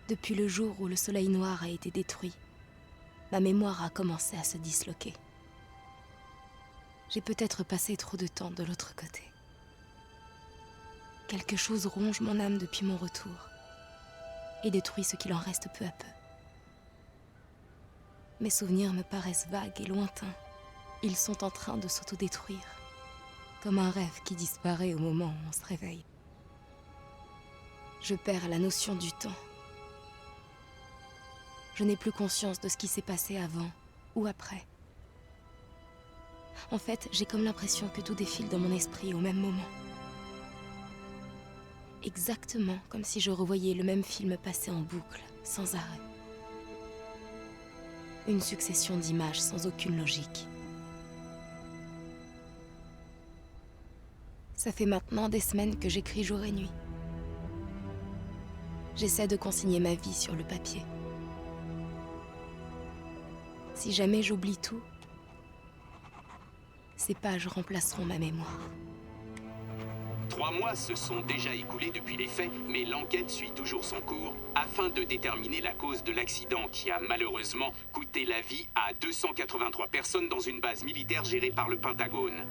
Depuis le jour où le soleil noir a été détruit, ma mémoire a commencé à se disloquer. J'ai peut-être passé trop de temps de l'autre côté. Quelque chose ronge mon âme depuis mon retour et détruit ce qu'il en reste peu à peu. Mes souvenirs me paraissent vagues et lointains. Ils sont en train de s'autodétruire, comme un rêve qui disparaît au moment où on se réveille. Je perds la notion du temps. Je n'ai plus conscience de ce qui s'est passé avant ou après. En fait, j'ai comme l'impression que tout défile dans mon esprit au même moment. Exactement comme si je revoyais le même film passer en boucle, sans arrêt. Une succession d'images sans aucune logique. Ça fait maintenant des semaines que j'écris jour et nuit. J'essaie de consigner ma vie sur le papier. Si jamais j'oublie tout, ces pages remplaceront ma mémoire. 3 mois se sont déjà écoulés depuis les faits, mais l'enquête suit toujours son cours afin de déterminer la cause de l'accident qui a malheureusement coûté la vie à 283 personnes dans une base militaire gérée par le Pentagone.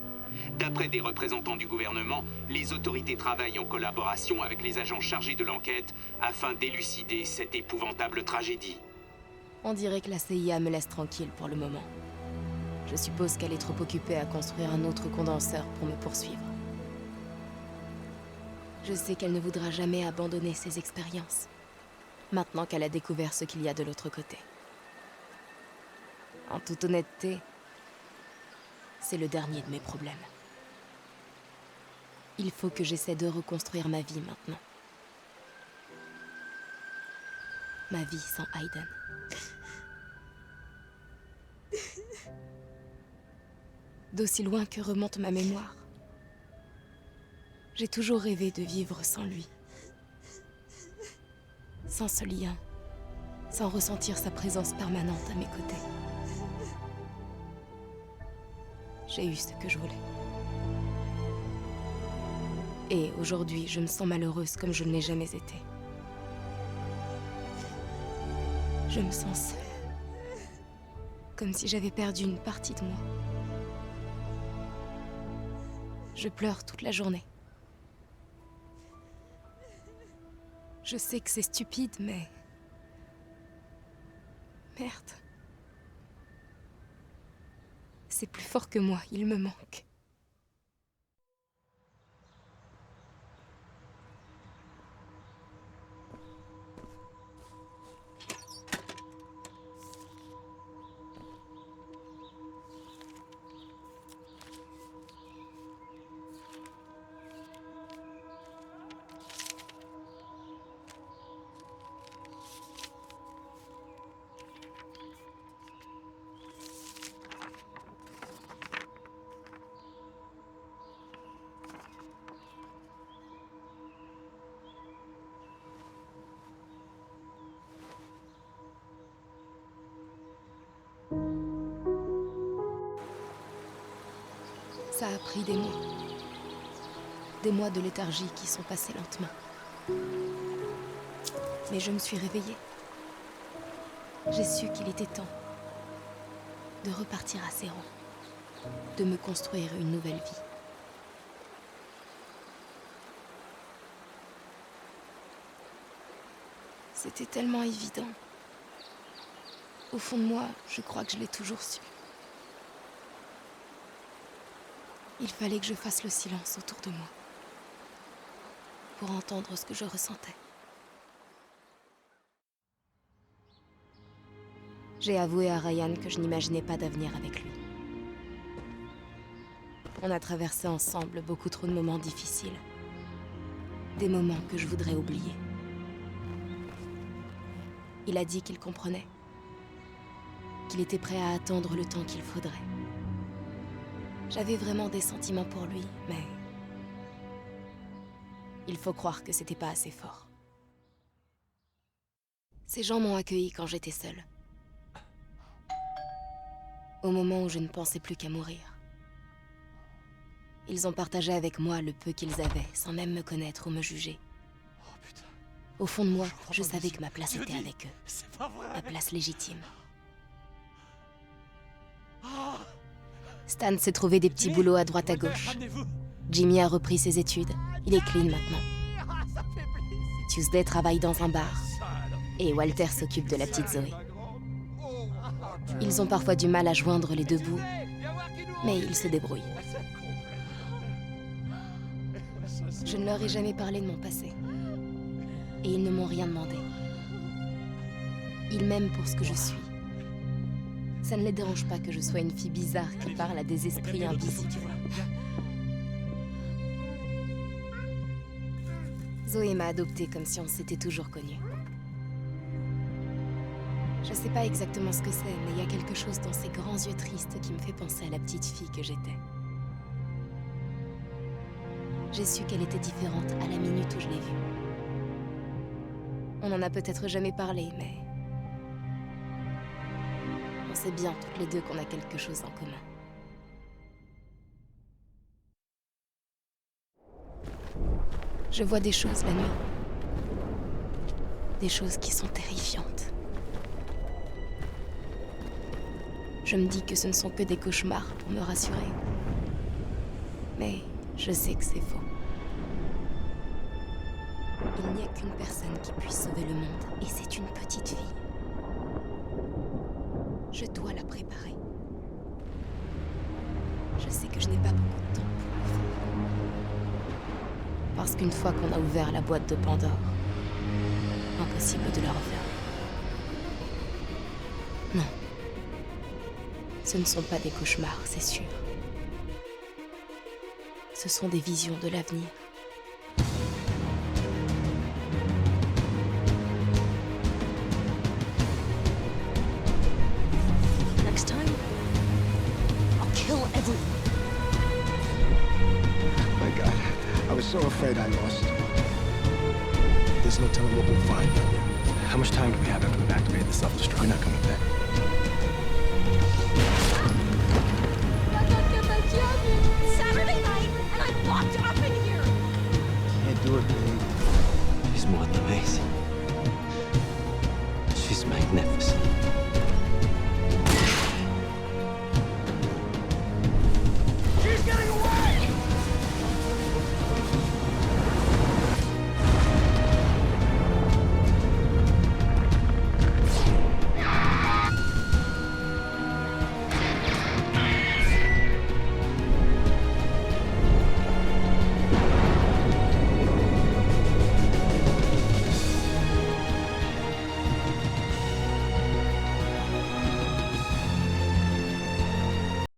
D'après des représentants du gouvernement, les autorités travaillent en collaboration avec les agents chargés de l'enquête afin d'élucider cette épouvantable tragédie. On dirait que la CIA me laisse tranquille pour le moment. Je suppose qu'elle est trop occupée à construire un autre condenseur pour me poursuivre. Je sais qu'elle ne voudra jamais abandonner ses expériences, maintenant qu'elle a découvert ce qu'il y a de l'autre côté. En toute honnêteté, c'est le dernier de mes problèmes. Il faut que j'essaie de reconstruire ma vie maintenant. Ma vie sans Aiden. D'aussi loin que remonte ma mémoire, j'ai toujours rêvé de vivre sans lui. Sans ce lien, sans ressentir sa présence permanente à mes côtés. J'ai eu ce que je voulais. Et aujourd'hui, je me sens malheureuse comme je ne l'ai jamais été. Je me sens seule. Comme si j'avais perdu une partie de moi. Je pleure toute la journée. Je sais que c'est stupide, mais... Merde. C'est plus fort que moi, il me manque. Ça a pris des mois. Des mois de léthargie qui sont passés lentement. Mais je me suis réveillée. J'ai su qu'il était temps de repartir à zéro, de me construire une nouvelle vie. C'était tellement évident. Au fond de moi, je crois que je l'ai toujours su. Il fallait que je fasse le silence autour de moi pour entendre ce que je ressentais. J'ai avoué à Ryan que je n'imaginais pas d'avenir avec lui. On a traversé ensemble beaucoup trop de moments difficiles. Des moments que je voudrais oublier. Il a dit qu'il comprenait. Qu'il était prêt à attendre le temps qu'il faudrait. J'avais vraiment des sentiments pour lui, mais... il faut croire que c'était pas assez fort. Ces gens m'ont accueilli quand j'étais seule. Au moment où je ne pensais plus qu'à mourir. Ils ont partagé avec moi le peu qu'ils avaient, sans même me connaître ou me juger. Oh putain. Au fond de moi, je savais que ma place était avec eux. C'est pas vrai. Ma place légitime. Stan s'est trouvé des petits boulots à droite à gauche. Ramenez-vous. Jimmy a repris ses études. Il est clean maintenant. Ça fait plaisir. Tuesday travaille dans un bar. Sale. Et Walter s'occupe de la petite Zoé. Ils ont parfois du mal à joindre les deux bouts, mais ils se débrouillent. Je ne leur ai jamais parlé de mon passé. Et ils ne m'ont rien demandé. Ils m'aiment pour ce que je suis. Ça ne les dérange pas que je sois une fille bizarre qui parle à des esprits invisibles. Zoé m'a adoptée comme si on s'était toujours connus. Je sais pas exactement ce que c'est, mais il y a quelque chose dans ses grands yeux tristes qui me fait penser à la petite fille que j'étais. J'ai su qu'elle était différente à la minute où je l'ai vue. On en a peut-être jamais parlé, mais... on sait bien toutes les deux qu'on a quelque chose en commun. Je vois des choses la nuit. Des choses qui sont terrifiantes. Je me dis que ce ne sont que des cauchemars pour me rassurer. Mais je sais que c'est faux. Il n'y a qu'une personne qui puisse sauver le monde, et c'est une petite fille. Je dois la préparer. Je sais que je n'ai pas beaucoup de temps pour le faire. Parce qu'une fois qu'on a ouvert la boîte de Pandore, impossible de la refermer. Non. Ce ne sont pas des cauchemars, c'est sûr. Ce sont des visions de l'avenir. Next time, I'll kill everyone. My God, I was so afraid I lost. There's no telling what we'll find. How much time do we have after we've activated the self-destruct? We're not coming back. Saturday night, and I'm locked up in here! Can't do it, babe. He's more than amazing.